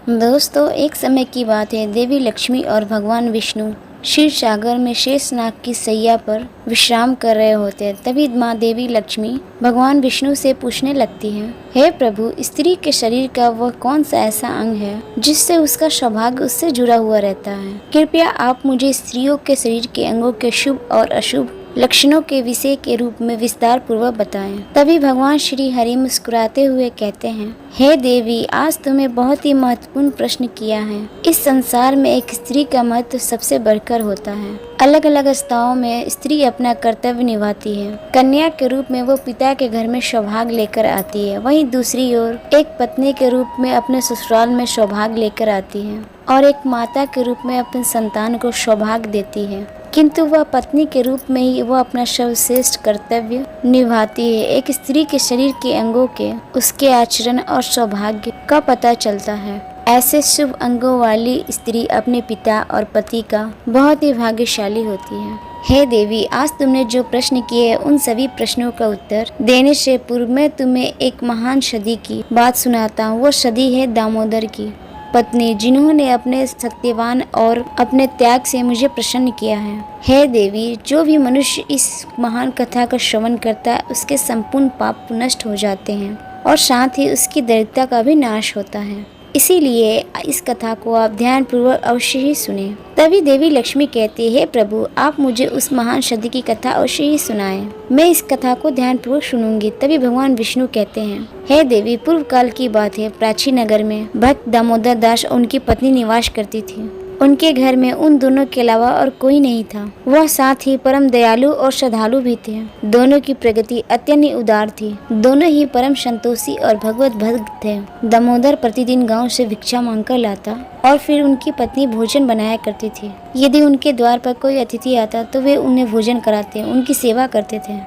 दोस्तों, एक समय की बात है। देवी लक्ष्मी और भगवान विष्णु क्षीर सागर में शेषनाग की सैया पर विश्राम कर रहे होते हैं। तभी माँ देवी लक्ष्मी भगवान विष्णु से पूछने लगती हैं, हे प्रभु, स्त्री के शरीर का वह कौन सा ऐसा अंग है जिससे उसका सौभाग्य उससे जुड़ा हुआ रहता है? कृपया आप मुझे स्त्रियों के शरीर के अंगों के शुभ और अशुभ लक्षणों के विषय के रूप में विस्तार पूर्वक बताएं। तभी भगवान श्री हरि मुस्कुराते हुए कहते हैं, हे देवी, आज तुम्हें बहुत ही महत्वपूर्ण प्रश्न किया है। इस संसार में एक स्त्री का महत्व सबसे बढ़कर होता है। अलग अलग अवस्थाओं में स्त्री अपना कर्तव्य निभाती है। कन्या के रूप में वो पिता के घर में सौभाग्य लेकर आती है, वहीं दूसरी ओर एक पत्नी के रूप में अपने ससुराल में सौभाग्य लेकर आती है और एक माता के रूप में अपने संतान को सौभाग्य देती है। किंतु वह पत्नी के रूप में ही वह अपना सर्वश्रेष्ठ कर्तव्य निभाती है। एक स्त्री के शरीर के अंगों के उसके आचरण और सौभाग्य का पता चलता है। ऐसे शुभ अंगों वाली स्त्री अपने पिता और पति का बहुत ही भाग्यशाली होती है। हे देवी, आज तुमने जो प्रश्न किए उन सभी प्रश्नों का उत्तर देने से पूर्व मैं तुम्हें एक महान सदी की बात सुनाता हूँ। वो सदी है दामोदर की पत्नी, जिन्होंने अपने सत्यवान और अपने त्याग से मुझे प्रसन्न किया है। हे देवी, जो भी मनुष्य इस महान कथा का श्रवण करता है उसके संपूर्ण पाप नष्ट हो जाते हैं और साथ ही उसकी दरिद्रता का भी नाश होता है। इसीलिए इस कथा को आप ध्यान पूर्वक अवश्य ही सुने। तभी देवी लक्ष्मी कहती है, हे प्रभु, आप मुझे उस महान सदी की कथा अवश्य ही सुनाएं। मैं इस कथा को ध्यान पूर्वक सुनूंगी। तभी भगवान विष्णु कहते हैं, हे देवी, पूर्व काल की बात है। प्राचीन नगर में भक्त दामोदर दास और उनकी पत्नी निवास करती थी। उनके घर में उन दोनों के अलावा और कोई नहीं था। वह साथ ही परम दयालु और श्रद्धालु भी थे। दोनों की प्रगति अत्यंत ही उदार थी। दोनों ही परम संतोषी और भगवत भक्त थे। दामोदर प्रतिदिन गांव से भिक्षा मांगकर लाता और फिर उनकी पत्नी भोजन बनाया करती थी। यदि उनके द्वार पर कोई अतिथि आता तो वे उन्हें भोजन कराते, उनकी सेवा करते थे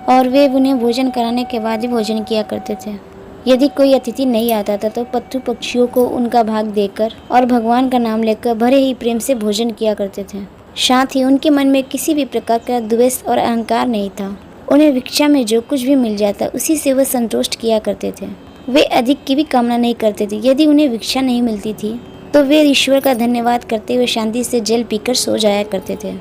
और वे उन्हें भोजन कराने के बाद ही भोजन किया करते थे। यदि कोई अतिथि नहीं आता था तो पशु पक्षियों को उनका भाग देकर और भगवान का नाम लेकर बड़े ही प्रेम से भोजन किया करते थे। साथ ही उनके मन में किसी भी प्रकार का द्वेष और अहंकार नहीं था। उन्हें भिक्षा में जो कुछ भी मिल जाता उसी से वह संतुष्ट किया करते थे। वे अधिक की भी कामना नहीं करते थे। यदि उन्हें भिक्षा नहीं मिलती थी तो वे ईश्वर का धन्यवाद करते हुए शांति से जल पीकर सो जाया करते थे।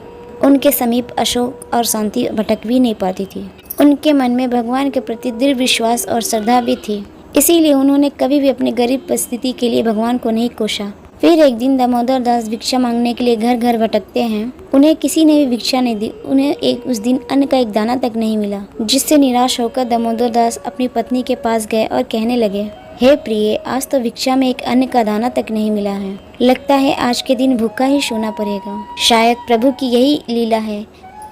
उनके समीप अशोक और शांति भटक भी नहीं पाती थी। उनके मन में भगवान के प्रति दृढ़ विश्वास और श्रद्धा भी थी। इसीलिए उन्होंने कभी भी अपनी गरीब परिस्थिति के लिए भगवान को नहीं कोसा। फिर एक दिन दामोदर दास भिक्षा मांगने के लिए घर घर भटकते हैं। उन्हें किसी ने भी भिक्षा नहीं दी। उन्हें उस दिन अन्न का एक दाना तक नहीं मिला, जिससे निराश होकर दामोदर दास अपनी पत्नी के पास गए और कहने लगे, हे प्रिय, आज तो भिक्षा में एक अन्न का दाना तक नहीं मिला है। लगता है आज के दिन भूखा ही सोना पड़ेगा। शायद प्रभु की यही लीला है।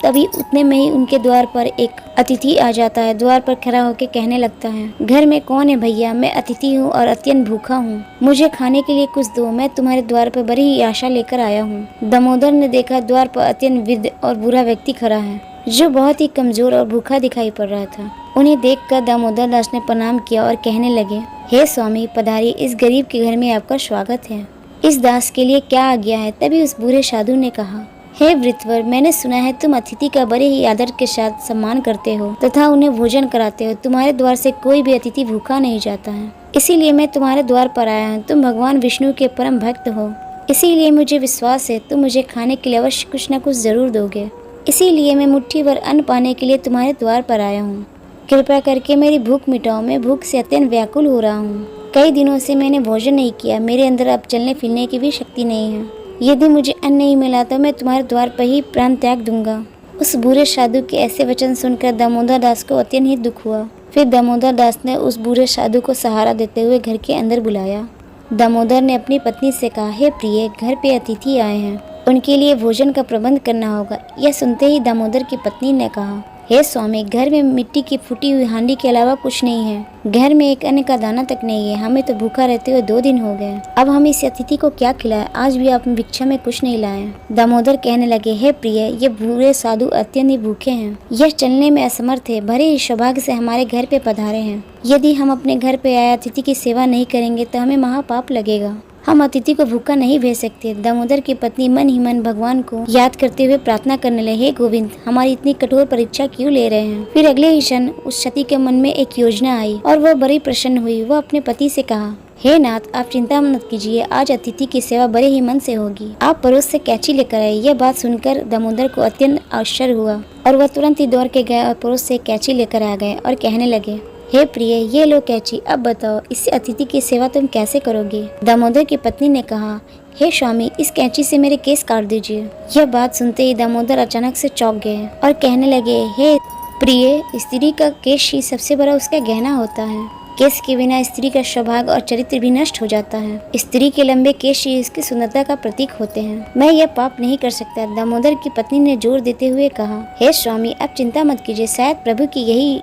तभी उतने में ही उनके द्वार पर एक अतिथि आ जाता है। द्वार पर खड़ा होकर कहने लगता है, घर में कौन है भैया? मैं अतिथि हूँ और अत्यंत भूखा हूँ। मुझे खाने के लिए कुछ दो। मैं तुम्हारे द्वार पर बड़ी ही आशा लेकर आया हूँ। दामोदर ने देखा द्वार पर अत्यंत वृद्ध और बुरा व्यक्ति खड़ा है, जो बहुत ही कमजोर और भूखा दिखाई पड़ रहा था। उन्हें देखकर दामोदर दास ने प्रणाम किया और कहने लगे, हे स्वामी, पधारिए, इस गरीब के घर में आपका स्वागत है। इस दास के लिए क्या आज्ञा है? तभी उस बूढ़े साधु ने कहा, हे वृत्रवर, मैंने सुना है तुम अतिथि का बड़े ही आदर के साथ सम्मान करते हो तथा उन्हें भोजन कराते हो। तुम्हारे द्वार से कोई भी अतिथि भूखा नहीं जाता है, इसीलिए मैं तुम्हारे द्वार पर आया हूँ। तुम भगवान विष्णु के परम भक्त हो, इसीलिए मुझे विश्वास है तुम मुझे खाने के लिए अवश्य कुछ न कुछ जरूर दोगे। इसीलिए मैं मुट्ठी भर अन्न पाने के लिए तुम्हारे द्वार पर आया हूँ। कृपया करके मेरी भूख मिटाओ। मैं भूख से अत्यंत व्याकुल हो रहा हूँ। कई दिनों से मैंने भोजन नहीं किया। मेरे अंदर अब चलने फिरने की भी शक्ति नहीं है। यदि मुझे अन्न नहीं मिला तो मैं तुम्हारे द्वार पर ही प्राण त्याग दूंगा। उस बुरे साधु के ऐसे वचन सुनकर दामोदर दास को अत्यंत ही दुख हुआ। फिर दामोदर दास ने उस बुरे साधु को सहारा देते हुए घर के अंदर बुलाया। दामोदर ने अपनी पत्नी से कहा, हे प्रिय, घर पे अतिथि आए हैं, उनके लिए भोजन का प्रबंध करना होगा। यह सुनते ही दामोदर की पत्नी ने कहा, हे स्वामी, घर में मिट्टी की फूटी हुई हांडी के अलावा कुछ नहीं है। घर में एक अन्न का दाना तक नहीं है। हमें तो भूखा रहते हुए 2 दिन हो गए। अब हम इस अतिथि को क्या खिलाएं? आज भी आप भिक्षा में कुछ नहीं लाए। दामोदर कहने लगे, हे प्रिय, ये बुरे साधु अत्यंत ही भूखे हैं। यह चलने में असमर्थ है। भरे ही सौभाग्य से हमारे घर पे पधारे हैं। यदि हम अपने घर पे आए अतिथि की सेवा नहीं करेंगे तो हमें महापाप लगेगा। हम अतिथि को भूखा नहीं भेज सकते। दामोदर की पत्नी मन ही मन भगवान को याद करते हुए प्रार्थना करने लगे, हे गोविंद, हमारी इतनी कठोर परीक्षा क्यों ले रहे हैं? फिर अगले ही क्षण उस सती के मन में एक योजना आई और वह बड़ी प्रसन्न हुई। वह अपने पति से कहा, हे नाथ, आप चिंता मत कीजिए, आज अतिथि की सेवा बड़े ही मन से होगी। आप पड़ोस से कैंची लेकर आए। यह बात सुनकर दामोदर को अत्यंत आश्चर्य हुआ और वह तुरंत ही दौड़ के गए और पड़ोस से कैंची लेकर आ गए और कहने लगे, हे प्रिय, ये लो कैंची, अब बताओ इससे अतिथि की सेवा तुम कैसे करोगे। दामोदर की पत्नी ने कहा, हे स्वामी, इस कैंची से मेरे केस काट दीजिए। यह बात सुनते ही दामोदर अचानक से चौंक गए और कहने लगे, हे प्रिय, स्त्री का केश ही सबसे बड़ा उसका गहना होता है। केश के बिना स्त्री का सौभाग्य और चरित्र भी नष्ट हो जाता है। स्त्री के लंबे केश ही इसकी सुंदरता का प्रतीक होते हैं। मैं यह पाप नहीं कर सकता। दामोदर की पत्नी ने जोर देते हुए कहा, हे स्वामी, आप चिंता मत कीजिए, शायद प्रभु की यही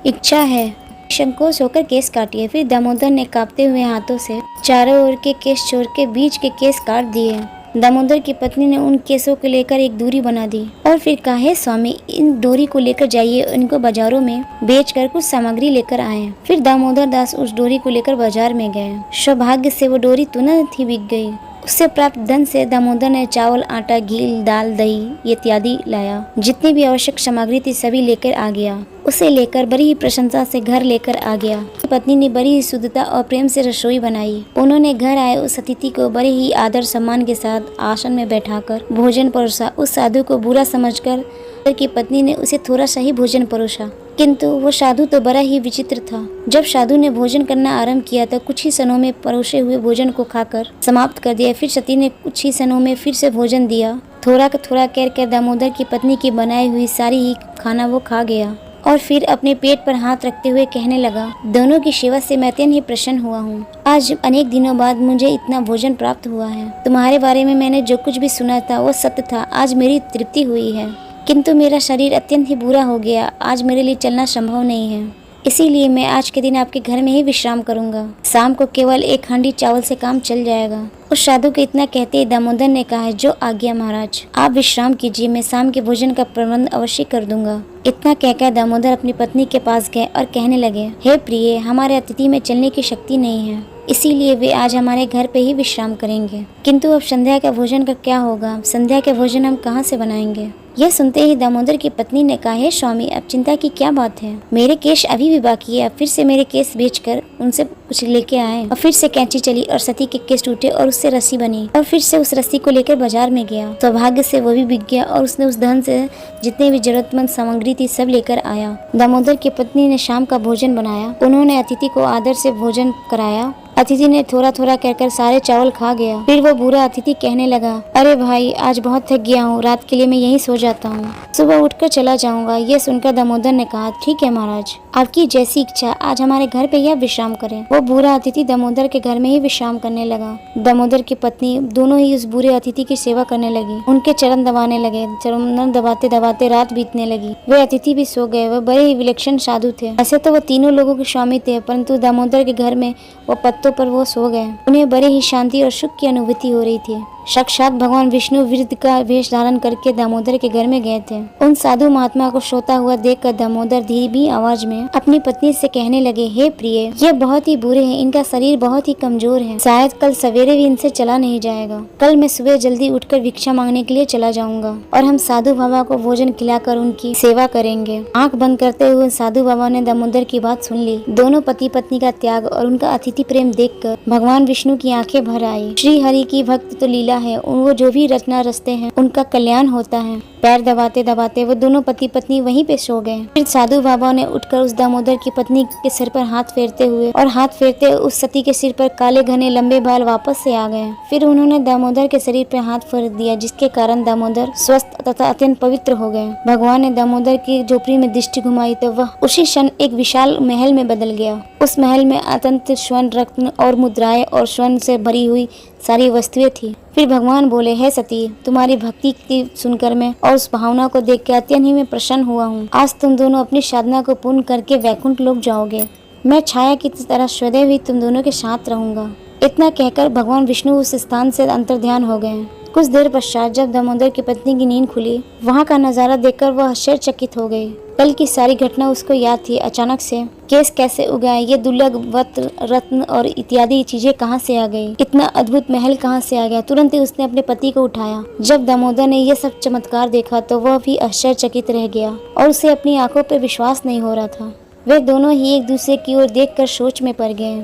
इच्छा है। संकोच होकर केस काटिए। फिर दामोदर ने कांपते हुए हाथों से चारों ओर के केस छोड़ के बीच के केस काट दिए। दामोदर की पत्नी ने उन केसों को लेकर एक दूरी बना दी और फिर कहा, हे स्वामी, इन डोरी को लेकर जाइए, इनको बाजारों में बेचकर कुछ सामग्री लेकर आए। फिर दामोदर दास उस डोरी को लेकर बाजार में गए। सौभाग्य से वो डोरी तुरंत ही बिक गई। उससे प्राप्त धन से दामोदर ने चावल, आटा, घी, दाल, दही इत्यादि लाया। जितनी भी आवश्यक सामग्री थी सभी लेकर आ गया। उसे लेकर बड़ी ही प्रशंसा से घर लेकर आ गया। पत्नी ने बड़ी ही शुद्धता और प्रेम से रसोई बनाई। उन्होंने घर आए उस अतिथि को बड़े ही आदर सम्मान के साथ आसन में बैठाकर भोजन परोसा। उस साधु को बुरा समझकर की पत्नी ने उसे थोड़ा सा ही भोजन परोसा, किंतु वो साधु तो बड़ा ही विचित्र था। जब साधु ने भोजन करना आरंभ किया तो कुछ ही क्षणों में परोसे हुए भोजन को खाकर समाप्त कर दिया। फिर सती ने कुछ ही क्षणों में फिर से भोजन दिया। थोड़ा थोड़ा कर दामोदर की पत्नी की बनाई हुई सारी ही खाना वो खा गया और फिर अपने पेट पर हाथ रखते हुए कहने लगा, दोनों की सेवा से मैं अत्यंत ही प्रसन्न हुआ हूँ। आज अनेक दिनों बाद मुझे इतना भोजन प्राप्त हुआ है। तुम्हारे बारे में मैंने जो कुछ भी सुना था वो सत्य था। आज मेरी तृप्ति हुई है, किंतु मेरा शरीर अत्यंत ही बुरा हो गया। आज मेरे लिए चलना संभव नहीं है, इसीलिए मैं आज के दिन आपके घर में ही विश्राम करूंगा। शाम को केवल एक हांडी चावल से काम चल जाएगा। उस साधु को इतना कहते ही दामोदर ने कहा, जो आज्ञा महाराज, आप विश्राम कीजिए, मैं शाम के भोजन का प्रबंध अवश्य कर दूंगा। इतना कहकर दामोदर अपनी पत्नी के पास गए और कहने लगे, हे प्रिय, हमारे अतिथि में चलने की शक्ति नहीं है, इसीलिए वे आज हमारे घर पे ही विश्राम करेंगे। किंतु अब संध्या का भोजन का क्या होगा? संध्या के भोजन हम कहाँ से बनाएंगे? यह सुनते ही दामोदर की पत्नी ने कहा, हे स्वामी, अब चिंता की क्या बात है? मेरे केश अभी भी बाकी है। फिर से मेरे केश बेचकर उनसे कुछ लेके आए और फिर से कैंची चली और सती के केश टूटे और उससे रस्सी बनी और फिर से उस रस्सी को लेकर बाजार में गया। सौभाग्य से वो भी बिक गया और उसने उस धन से जितने भी जरूरतमंद सामग्री थी सब लेकर आया। दामोदर की पत्नी ने शाम का भोजन बनाया। उन्होंने अतिथि को आदर से भोजन कराया। अतिथि ने थोड़ा थोड़ा कहकर सारे चावल खा गया। फिर वो बुरा अतिथि कहने लगा, अरे भाई, आज बहुत थक गया हूँ, रात के लिए मैं यहीं सो जाता हूँ, सुबह उठकर चला जाऊंगा। यह सुनकर दामोदर ने कहा, ठीक है महाराज, आपकी जैसी इच्छा, आज हमारे घर पे ही विश्राम करें। वो बुरा अतिथि दामोदर के घर में ही विश्राम करने लगा। दामोदर की पत्नी दोनों ही उस बुरे अतिथि की सेवा करने लगी, उनके चरण दबाने लगे। चरण दबाते दबाते रात बीतने लगी। वे अतिथि भी सो गए। वह बड़े ही विलक्षण साधु थे। ऐसे तो वो तीनों लोगों के स्वामी थे, परंतु दामोदर के घर में वो पत्तों पर वो सो गए। उन्हें बड़े ही शांति और सुख की अनुभूति हो रही थी। साक्षात भगवान विष्णु वृद्ध का वेश धारण करके दामोदर के घर में गए थे। उन साधु महात्मा को सोता हुआ देखकर दामोदर धीमी आवाज में अपनी पत्नी से कहने लगे, हे प्रिय, ये बहुत ही बुरे हैं, इनका शरीर बहुत ही कमजोर है, शायद कल सवेरे भी इनसे चला नहीं जाएगा। कल मैं सुबह जल्दी उठकर भिक्षा मांगने के लिए चला जाऊंगा और हम साधु बाबा को भोजन खिलाकर उनकी सेवा करेंगे। आंख बंद करते हुए साधु बाबा ने दामोदर की बात सुन ली। दोनों पति पत्नी का त्याग और उनका अतिथि प्रेम देखकर भगवान विष्णु की आंखें भर आई। श्री हरि की भक्त तो लीला है, वो जो भी रचना रचते हैं उनका कल्याण होता है। पैर दबाते दबाते वो दोनों पति पत्नी वहीं पे सो गए। फिर साधु बाबा ने उठकर उस दामोदर की पत्नी के सिर पर हाथ फेरते हुए और हाथ फेरते उस सती के सिर पर काले घने लंबे बाल वापस से आ गए। फिर उन्होंने दामोदर के शरीर पर हाथ फेर दिया, जिसके कारण दामोदर स्वस्थ तथा अत्यंत पवित्र हो गए। भगवान ने दामोदर की झोपड़ी में दृष्टि घुमाई तो वह उसी क्षण एक विशाल महल में बदल गया। उस महल में अत्यंत स्वर्ण, रत्न और मुद्राएं और स्वर्ण से भरी हुई सारी वस्तुएं थी। फिर भगवान बोले, हे सती, तुम्हारी भक्ति की सुनकर मैं और उस भावना को देख के अत्यंत ही मैं प्रसन्न हुआ हूँ। आज तुम दोनों अपनी साधना को पूर्ण करके वैकुंठ लोक जाओगे। मैं छाया की तरह सदैव ही तुम दोनों के साथ रहूंगा। इतना कहकर भगवान विष्णु उस स्थान से अंतर्ध्यान हो गए। कुछ देर पश्चात जब दामोदर की पत्नी की नींद खुली, वहाँ का नजारा देखकर वह आश्चर्यचकित हो गई। कल की सारी घटना उसको याद थी। अचानक से केस कैसे उगाए, ये दुर्लभ वस्त्र, रत्न और इत्यादि चीजें कहाँ से आ गई, इतना अद्भुत महल कहाँ से आ गया। तुरंत ही उसने अपने पति को उठाया। जब दामोदर ने यह सब चमत्कार देखा तो वह भी आश्चर्यचकित रह गया और उसे अपनी आंखों पर विश्वास नहीं हो रहा था। वे दोनों ही एक दूसरे की ओर देखकर सोच में पड़ गए।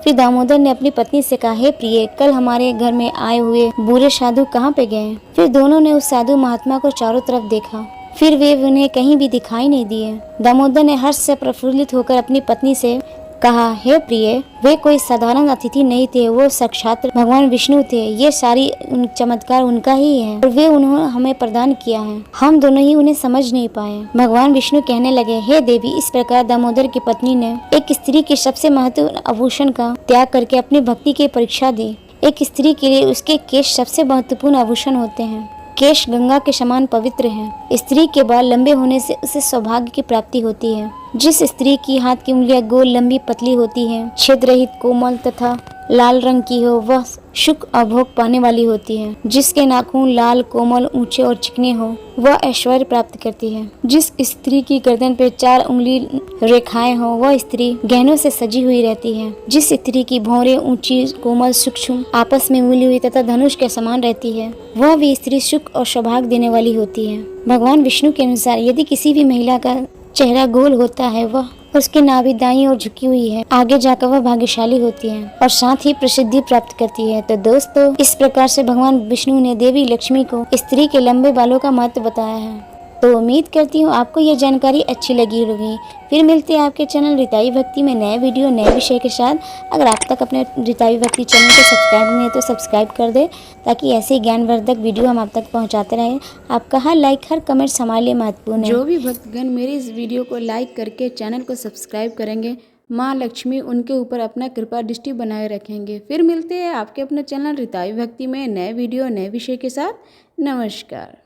फिर दामोदर ने अपनी पत्नी से कहा, हे प्रिय, कल हमारे घर में आए हुए बूढ़े साधु कहाँ पे गए? फिर दोनों ने उस साधु महात्मा को चारों तरफ देखा, फिर वे उन्हें कहीं भी दिखाई नहीं दिए। दामोदर ने हर्ष से प्रफुल्लित होकर अपनी पत्नी से कहा, हे प्रिय, वे कोई साधारण अतिथि नहीं थे, वो साक्षात भगवान विष्णु थे। ये सारी चमत्कार उनका ही है और वे उन्होंने हमें प्रदान किया है, हम दोनों ही उन्हें समझ नहीं पाए। भगवान विष्णु कहने लगे, हे देवी, इस प्रकार दामोदर की पत्नी ने एक स्त्री के सबसे महत्वपूर्ण आभूषण का त्याग करके अपनी भक्ति की परीक्षा दी। एक स्त्री के लिए उसके केश सबसे महत्वपूर्ण आभूषण होते हैं। केश गंगा के समान पवित्र हैं। स्त्री के बाल लंबे होने से उसे सौभाग्य की प्राप्ति होती है। जिस स्त्री की हाथ की उंगलियां गोल, लंबी, पतली होती हैं, छेद रहित, कोमल तथा लाल रंग की हो, वह सुख और भोग पाने वाली होती है। जिसके नाखून लाल, कोमल, ऊंचे और चिकने हो, वह ऐश्वर्य प्राप्त करती है। जिस स्त्री की गर्दन पे 4 उंगली रेखाएं हो, वह स्त्री गहनों से सजी हुई रहती है। जिस स्त्री की भौरें ऊंची, कोमल, सूक्ष्म, आपस में मिली हुई तथा धनुष के समान रहती है, वह भी स्त्री सुख और सौभाग्य देने वाली होती है। भगवान विष्णु के अनुसार यदि किसी भी महिला का चेहरा गोल होता है, वह उसकी नाभि दाईं ओर झुकी हुई है, आगे जाकर वह भाग्यशाली होती है और साथ ही प्रसिद्धि प्राप्त करती है। तो दोस्तों, इस प्रकार से भगवान विष्णु ने देवी लक्ष्मी को स्त्री के लंबे बालों का महत्व बताया है। तो उम्मीद करती हूँ आपको यह जानकारी अच्छी लगी होगी। फिर मिलते हैं आपके चैनल रिताई भक्ति में नए वीडियो, नए विषय के साथ। अगर आप तक अपने रिताई भक्ति चैनल को सब्सक्राइब नहीं है तो सब्सक्राइब कर दे, ताकि ऐसे ज्ञानवर्धक वीडियो हम आप तक पहुंचाते रहें। आपका हर लाइक, हर कमेंट हमारे लिए महत्वपूर्ण है। जो भी भक्तगण मेरे इस वीडियो को लाइक करके चैनल को सब्सक्राइब करेंगे, माँ लक्ष्मी उनके ऊपर अपना कृपा दृष्टि बनाए रखेंगे। फिर मिलते हैं आपके अपने चैनल रिताई भक्ति में नए वीडियो, नए विषय के साथ। नमस्कार।